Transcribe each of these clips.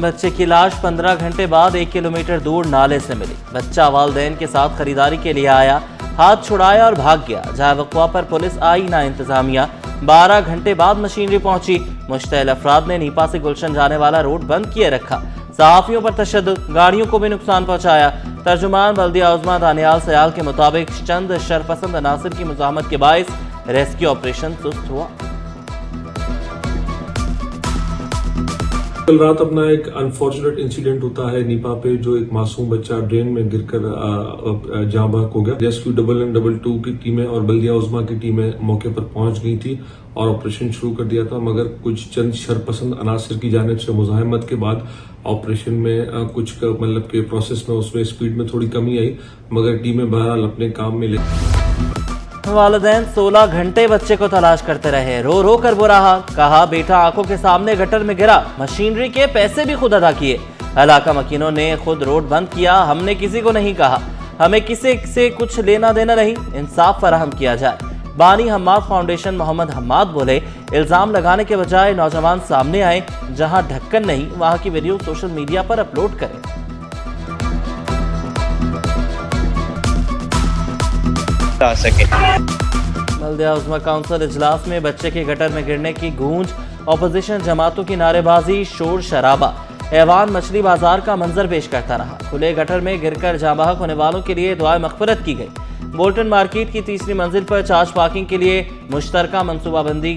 بچے کی لاش 15 گھنٹے بعد 1 کلومیٹر دور نالے سے ملی۔ بچہ والدین کے ساتھ خریداری کے لیے آیا، ہاتھ چھڑایا اور بھاگ گیا۔ جہاں وقوع پر پولیس آئی نہ انتظامیہ، 12 گھنٹے بعد مشینری پہنچی۔ مشتعل افراد نے نیپا سے گلشن جانے والا روڈ بند کیے رکھا، صحافیوں پر تشدد، گاڑیوں کو بھی نقصان پہنچایا۔ ترجمان بلدیہ عظمیٰ دانیال سیال کے مطابق چند شرپسند عناصر کی مزاحمت کے باعث ریسکیو آپریشن سست ہوا۔ کل رات اپنا ایک انفارچونیٹ انسیڈنٹ ہوتا ہے نیپا پہ، جو ایک معصوم بچہ ڈرین میں گر کر جاں بحق ہو گیا۔ ریسکیو 112 کی ٹیمیں اور بلدیہ عظمیٰ کی ٹیمیں موقع پر پہنچ گئی تھی اور آپریشن شروع کر دیا تھا، مگر کچھ چند شرپسند عناصر کی جانب سے مزاحمت کے بعد آپریشن میں کچھ مطلب کہ پروسیس میں اس میں سپیڈ میں تھوڑی کمی آئی، مگر ٹیمیں بہرحال اپنے کام میں والدین 16 گھنٹے بچے کو تلاش کرتے رہے، رو رو کر برا حال، کہا بیٹا آنکھوں کے سامنے گٹر میں گرا، مشینری کے پیسے بھی خود ادا کیے۔ علاقہ مکینوں نے خود روڈ بند کیا، ہم نے کسی کو نہیں کہا، ہمیں کسی سے کچھ لینا دینا نہیں، انصاف فراہم کیا جائے۔ بانی حماد فاؤنڈیشن محمد حماد بولے، الزام لگانے کے بجائے نوجوان سامنے آئے، جہاں ڈھکن نہیں وہاں کی ویڈیو سوشل میڈیا پر اپلوڈ کریں۔ بلدیہ عظمیٰ کونسل اجلاس میں بچے کے گٹر میں گرنے کی گونج، اپوزیشن جماعتوں کی نعرے بازی، شور شرابہ، ایوان مچھلی بازار کا منظر پیش کرتا رہا۔ کھلے گٹر میں گر کر جاں بحق ہونے والوں کے لیے دعائے مغفرت کی گئی۔ بولٹن مارکیٹ کی تیسری منزل پر چارج پارکنگ کے لیے مشترکہ منصوبہ بندی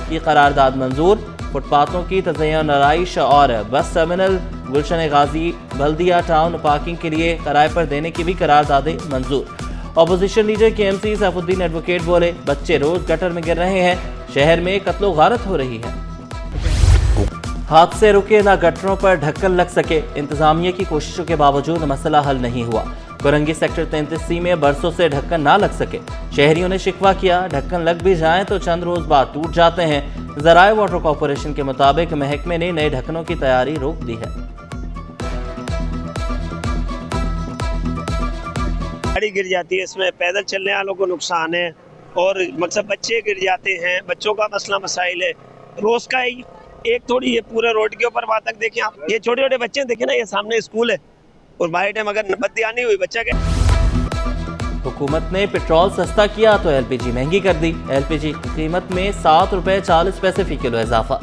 کی قرارداد منظور۔ فٹ پاتھوں کی تزئین آرائش اور بس ٹرمینل گلشن غازی بلدیہ ٹاؤن پارکنگ کے لیے کرائے پر دینے کی بھی قراردادیں منظور۔ اپوزیشن لیڈر کے ایم سی سیف الدین ایڈوکیٹ بولے، بچے روز گٹر میں گر رہے ہیں، شہر میں قتل و غارت ہو رہی ہے۔ ہاتھ سے رکے نہ گٹروں پر ڈھکن لگ سکے، انتظامیہ کی کوششوں کے باوجود مسئلہ حل نہیں ہوا۔ گورنگی سیکٹر 33C میں برسوں سے ڈھکن نہ لگ سکے، شہریوں نے شکوہ کیا، ڈھکن لگ بھی جائیں تو چند روز بعد ٹوٹ جاتے ہیں۔ ذرائع واٹر کارپوریشن کے مطابق محکمے نے نئے ڈھکنوں کی تیاری روک دی ہے۔ گاڑی گر جاتی ہے، اس میں پیدل چلنے والوں کو نقصان ہے، اور مقصد بچے گر جاتے ہیں، بچوں کا مسئلہ مسائل ہے روز کا۔ ایک تھوڑی یہ پورے روڈ کے اوپر بات تک دیکھیں آپ، یہ چھوٹے چھوٹے بچے دیکھیں نا، یہ سامنے اسکول ہے اور بائی ٹائم اگر بدی آنی ہوئی بچہ کے۔ حکومت نے پیٹرول سستا کیا تو ایل پی جی مہنگی کر دی۔ ایل پی جی کی قیمت میں 7 روپے 40 پیسے فی کلو اضافہ۔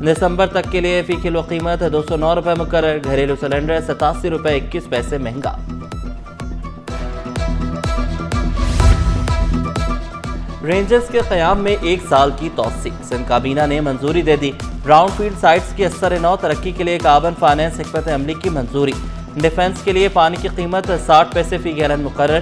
دسمبر تک کے لیے فی کلو قیمت 209 روپے مقرر۔ گھریلو سلنڈر 87 روپے 21 پیسے مہنگا۔ رینجرز کے قیام میں 1 سال کی توسیع، سندھ کابینہ نے منظوری دے دی۔ براؤن فیلڈ سائٹس کی اثر نو ترقی کے لیے کاربن فائنانس حکمت عملی کی منظوری۔ ڈیفنس کے لیے پانی کی قیمت 60 پیسے فی گیلن مقرر۔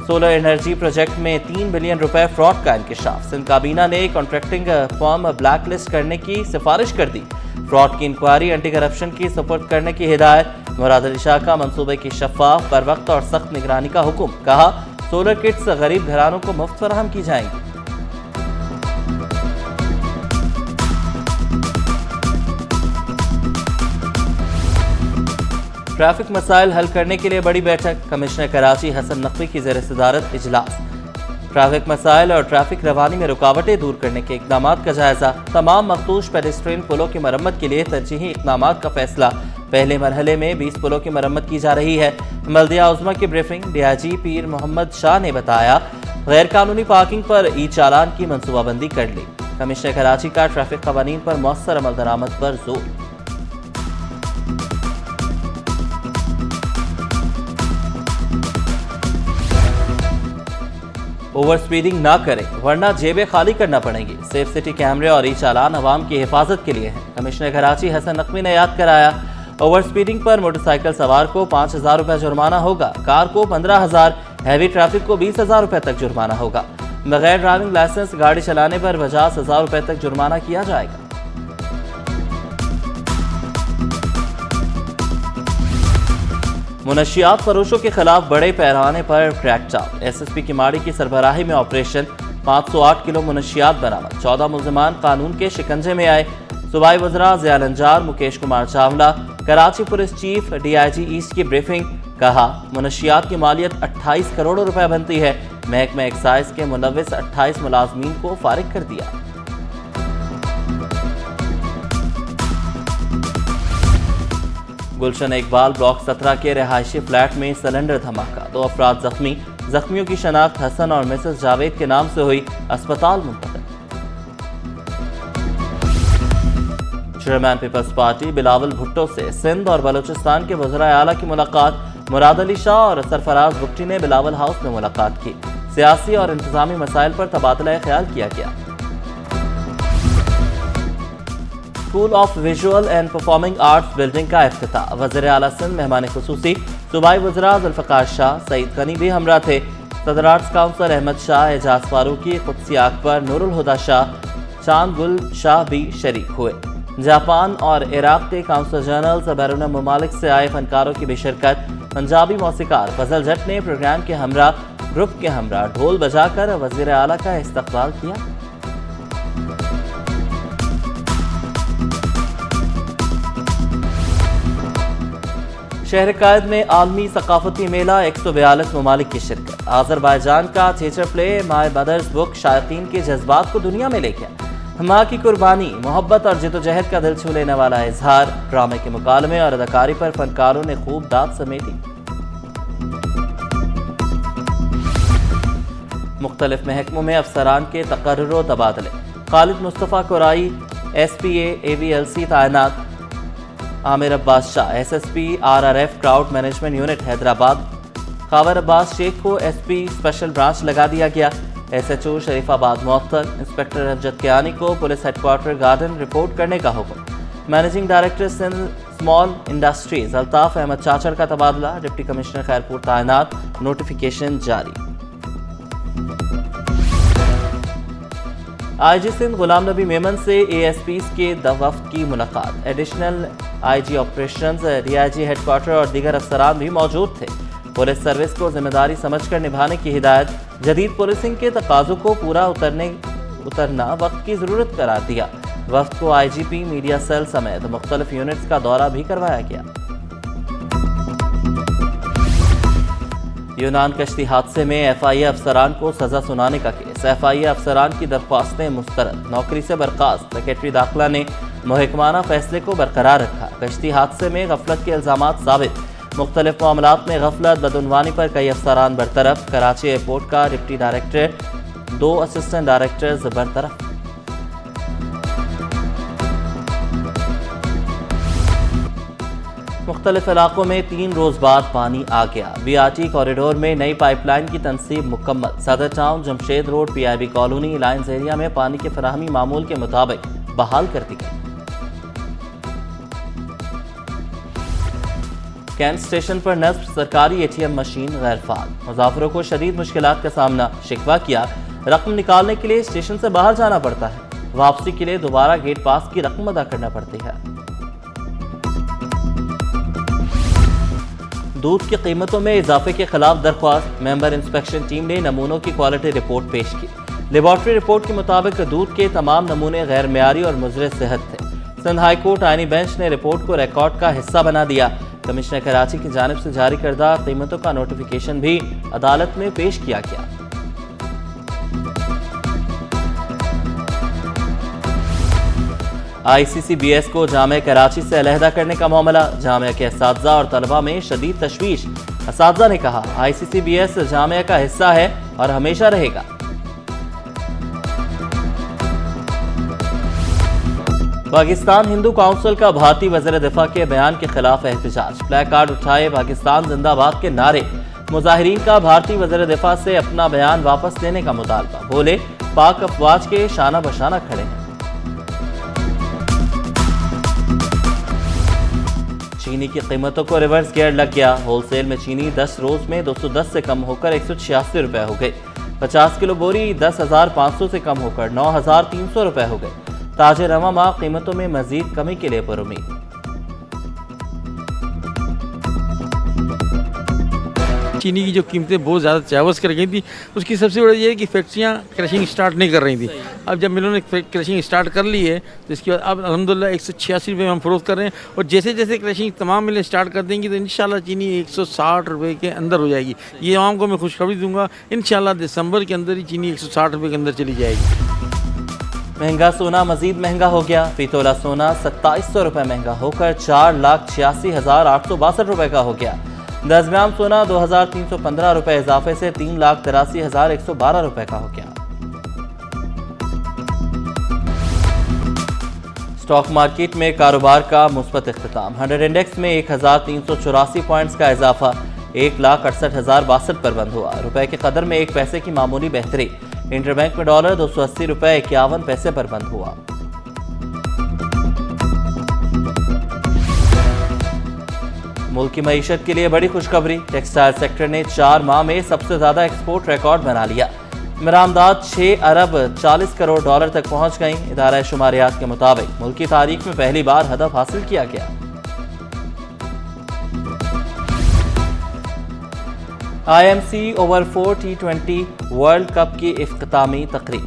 سولر انرجی پروجیکٹ میں 3 بلین روپے فراڈ کا انکشاف، سندھ کابینہ نے کانٹریکٹنگ فرم بلیک لسٹ کرنے کی سفارش کر دی۔ فراڈ کی انکوائری اینٹی کرپشن کی سپرد کرنے کی ہدایت۔ مراد علی شاہ کا منصوبے کی شفاف، پر وقت اور سخت نگرانی کا حکم، کہا سولر کٹس غریب گھرانوں کو مفت فراہم کی جائیں گی۔ ٹریفک مسائل حل کرنے کے لیے بڑی بیٹھک، کمشنر کراچی حسن نقوی کی زیر صدارت اجلاس۔ ٹریفک مسائل اور ٹریفک روانی میں رکاوٹیں دور کرنے کے اقدامات کا جائزہ۔ تمام مخدوش پیڈسٹرین پلوں کی مرمت کے لیے ترجیحی اقدامات کا فیصلہ۔ پہلے مرحلے میں 20 پلوں کی مرمت کی جا رہی ہے۔ بلدیہ عظمیٰ کی بریفنگ، ڈی آئی جی پیر محمد شاہ نے بتایا، غیر قانونی پارکنگ پر ای چالان کی منصوبہ بندی کر لی۔ کمشنر کراچی کا ٹریفک قوانین پر مؤثر عمل درآمد پر زور۔ اوور سپیڈنگ نہ کریں ورنہ جیبیں خالی کرنا پڑیں گی۔ سیف سٹی کیمرے اور ای چالان عوام کی حفاظت کے لیے ہیں۔ کمشنر کراچی حسن نقوی نے یاد کرایا، اوور سپیڈنگ پر موٹر سائیکل سوار کو 5,000 روپے جرمانہ ہوگا، کار کو 15,000، ہیوی ٹریفک کو 20,000 روپے تک جرمانہ ہوگا۔ بغیر ڈرائیونگ لائسنس گاڑی چلانے پر 50,000 روپے تک جرمانہ کیا جائے گا۔ منشیات فروشوں کے خلاف بڑے پیمانے پر crackdown, S S P کی ماڑی کی سربراہی میں آپریشن، 508 کلو منشیات برآمد، 14 ملزمان قانون کے شکنجے میں آئے۔ صوبائی وزراء ضیاء الانجار، Mukesh Kumar Chawla, Karachi police chief D I G east کی بریفنگ، کہا منشیات کی مالیت 28 کروڑ روپے بنتی ہے۔ محکمہ ایکسائز کے ملوث 28 ملازمین کو فارغ کر دیا۔ गुलशन इकबाल ब्लॉक 17 के रिहायशी फ्लैट में सिलेंडर धमाका, 2 अफराद जख्मी। जख्मियों की शनाख्त हसन और मिसेस जावेद के नाम से हुई, अस्पताल मुंतकिल। Chairman Peoples Party Bilawal Bhutto से सिंध और बलूचिस्तान के वज़राए आला की मुलाकात। मुराद अली शाह और सरफराज भुट्टी ने बिलावल हाउस में मुलाकात की। सियासी और इंतजामी मसाइल पर तबादला ख्याल किया गया। School of visual and performing arts building का इफ्तिताह। वज़ीर आला सिंध मेहमान खुसूसी सूबाई वज़रा ज़ुल्फ़िकार शाह, सईद गनी भी हमरा थे। सदर आर्ट्स काउंसिलर अहमद शाह, एजाज फारूकी, कुदसी अकबर, नूरुल हुदा शाह, चांद गुल शाह भी शरीक हुए। जापान और इराक के काउंसिल जनरल्स, बैरून ममालिक से आए फनकारों की भी शिरकत। पंजाबी मौसीकार फजल जट ने प्रोग्राम के हमरा ग्रुप के हमरा ढोल बजाकर वज़ीर आला का इस्तकबाल किया। शहर कायद में आलमी सकाफती मेला, 142 ममालिक की शिरकत। आज़रबाईजान का theatre play my mother's book शायकीन के जज्बात को दुनिया में ले गया। माँ की कुर्बानी, मोहब्बत और जिद्दोजहद का दिल छू लेने वाला इजहार। ड्रामे के मुकालमे और अदाकारी पर फनकारों ने खूब दाद समेटी। मुख्तलिफ महकमों में अफसरान के तकर्रुर तबादले। खालिद मुस्तफ़ा कुराई SPA AVLC तैनात। Aamir Abbas Shah SSP RRF crowd management unit Hyderabad. Khawar Abbas Sheikh को SP स्पेशल ब्रांच लगा दिया गया। SHO शरीफाबाद मुअत्तल। इंस्पेक्टर रजत कियानी को पुलिस हेडक्वार्टर गार्डन रिपोर्ट करने का हुक्म। Managing director Sindh small industries Altaf Ahmed Chachar का तबादला। डिप्टी कमिश्नर खैरपुर तैनात, नोटिफिकेशन जारी। IG सिंध गुलाम नबी मेमन से ASPs के वफ्द की मुलाकात। Additional IG operations, DIG headquarter और दीगर अफसरान भी मौजूद थे। पुलिस सर्विस को जिम्मेदारी समझकर निभाने की हिदायत। जदीद पुलिसिंग के तकाज़ों को पूरा उतरना वक्त की ज़रूरत करार दिया। वफ्द को IGP, मीडिया सेल समेत मुख्तलिफ यूनिट्स का दौरा भी करवाया गया। यूनान कश्ती हादसे में FIA अफसरान को सजा सुनाने का केस। FIA अफसरान की दरख्वास्तें मुस्तरद। नौकरी से बर्खास्त। सेक्रेटरी दाखिला ने मुहकमाना फैसले को बरकरार रखा। कश्ती हादसे में गफलत के इल्ज़ामात साबित। मुख्तलिफ मामलात में गफलत बदउनवानी पर कई अफसरान बरतरफ। कराची एयरपोर्ट का डिप्टी डायरेक्टर, 2 असिस्टेंट डायरेक्टर्स बरतरफ। मुख्तलिफ इलाकों में 3 रोज बाद पानी आ गया। BRT कॉरिडोर में नई पाइपलाइन की तनसीब मुकम्मल। सदर town, Jamshed road, PIB colony, lines area में पानी की फराहमी मामूल के मुताबिक बहाल कर दी गई। कैंट स्टेशन पर नस्ब सरकारी ATM मशीन गैर फाल। मुसाफिरों को शदीद मुश्किलात का सामना। शिकवा किया, रकम निकालने के लिए स्टेशन से बाहर जाना पड़ता है। वापसी के लिए दोबारा गेट पास की रकम अदा करना पड़ती है। दूध की कीमतों में इजाफे के खिलाफ दरख्वास्त। मेंबर इंस्पेक्शन टीम ने नमूनों की क्वालिटी रिपोर्ट पेश की। लेबॉर्ट्री रिपोर्ट के मुताबिक दूध के तमाम नमूने गैर मेयारी और मुज़र सेहत थे। सिंध हाई कोर्ट आईनी बेंच ने रिपोर्ट को रिकॉर्ड का हिस्सा बना दिया। कमिश्नर कराची की जानिब से जारी करदा कीमतों का नोटिफिकेशन भी अदालत में पेश किया गया। ICCBS को जामिया कराची से अलहदा करने का मामला। जामिया के असातिज़ा और तलबा में शदीद तशवीश। असातिज़ा ने कहा, ICCBS जामिया का हिस्सा है और हमेशा रहेगा। पाकिस्तान हिंदू काउंसिल का भारतीय वज़ीर दिफा के बयान के खिलाफ एहतजाज। प्लेक कार्ड उठाए, पाकिस्तान जिंदाबाद के नारे। मुजाहिरीन का भारतीय वज़ीर दिफा से अपना बयान वापस लेने का मुतालबा। बोले, पाक अफवाज के शाना बशाना खड़े हैं। चीनी की कीमतों को रिवर्स गियर लग गया। होलसेल में चीनी 10 रोज में 210 से कम होकर 186 रुपए हो गई। 50 किलो बोरी 10,500 से कम होकर 9,300 रुपए हो गए। ताजे रवा माह कीमतों में मजीद कमी के लिए पुरुमीद। चीनी की जो कीमतें बहुत ज़्यादा तजावज़ कर गई थी, उसकी सबसे बड़ी ये है कि फैक्ट्रियाँ क्रशिंग स्टार्ट नहीं कर रही थी। अब जब मिलों ने क्रशिंग स्टार्ट कर ली है तो इसके बाद अब अल्हम्दुलिल्लाह 186 रुपये में हम फ़रोख्त कर रहे हैं। और जैसे जैसे क्रशिंग तमाम मिलें स्टार्ट कर देंगी तो इंशाल्लाह चीनी 160 रुपये के अंदर हो जाएगी। ये आवाम को मैं खुशखबरी दूँगा, इंशाल्लाह दिसंबर के अंदर ही चीनी 160 रुपये के अंदर चली जाएगी। महंगा सोना मजीद महंगा हो गया। फी तोला सोना 2700 रुपए महंगा होकर 4,86,862 रुपए का हो गया। 10 ग्राम सोना 2,315 रुपए इजाफे से 3,83,112 रुपए का हो गया। स्टॉक मार्केट में कारोबार का मुस्बत इख्तिताम। 100 इंडेक्स में 1,384 पॉइंट्स का इजाफा 1,68,062 पर बंद हुआ। रुपए के कदर में 1 पैसे की मामूली बेहतरी। इंटरबैंक में डॉलर 280 रुपए 51 पैसे पर बंद हुआ। मुल्क की मईशत के लिए बड़ी खुशखबरी। टेक्सटाइल सेक्टर ने 4 माह में सबसे ज्यादा एक्सपोर्ट रिकॉर्ड बना लिया। बरामदात 6 अरब 40 करोड़ डॉलर तक पहुंच गई। इदारा शुमारियात के मुताबिक मुल्क की तारीख में पहली बार हदफ हासिल किया गया। IMC over 4 T20 world cup की इफ्तितामी तकरीब।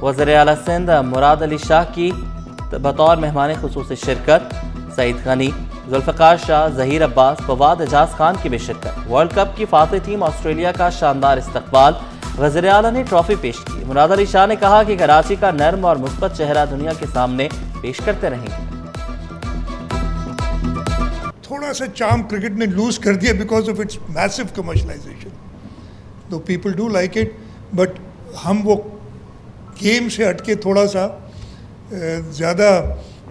वज़ीर आला सिंध मुराद अली शाह की बतौर मेहमान खुसूसी शिरकत। सईद गनी, जुल्फ़िकार शाह, ज़हीर अब्बास, फवाद एजाज खान की भी शिरकत। वर्ल्ड कप की फातह टीम ऑस्ट्रेलिया का शानदार इस्तकबाल। वज़ीर आला ने ट्रॉफी पेश की। मुराद अली शाह ने कहा कि कराची का नर्म और मुस्बत चेहरा दुनिया के सामने पेश करते रहेंगे। थोड़ा सा चार्म क्रिकेट ने लूज कर दिया because of its massive commercialisation. Though people do like it, but हम वो गेम से हटके थोड़ा सा ज़्यादा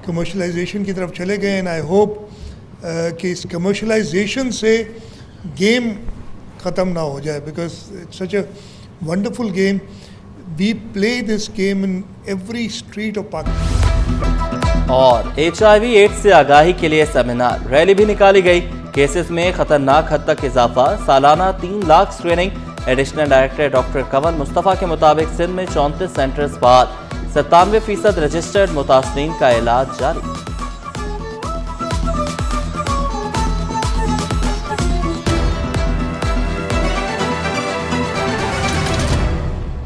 कमर्शलाइजेशन की तरफ चले गए। एंड आई होप कि इस कमर्शलाइजेशन से गेम ख़त्म ना हो जाए, because it's such a wonderful game. We play this game in every street of Pakistan. और HIV एड्स से आगाही के लिए सेमिनार, रैली भी निकाली गई। केसेस में खतरनाक हद तक इजाफा, सालाना 3 lakh screening. Additional director doctor Kanwal Mustafa के मुताबिक सिंध में 34 सेंटर्स पर 97% रजिस्टर्ड मुतासरीन का इलाज जारी।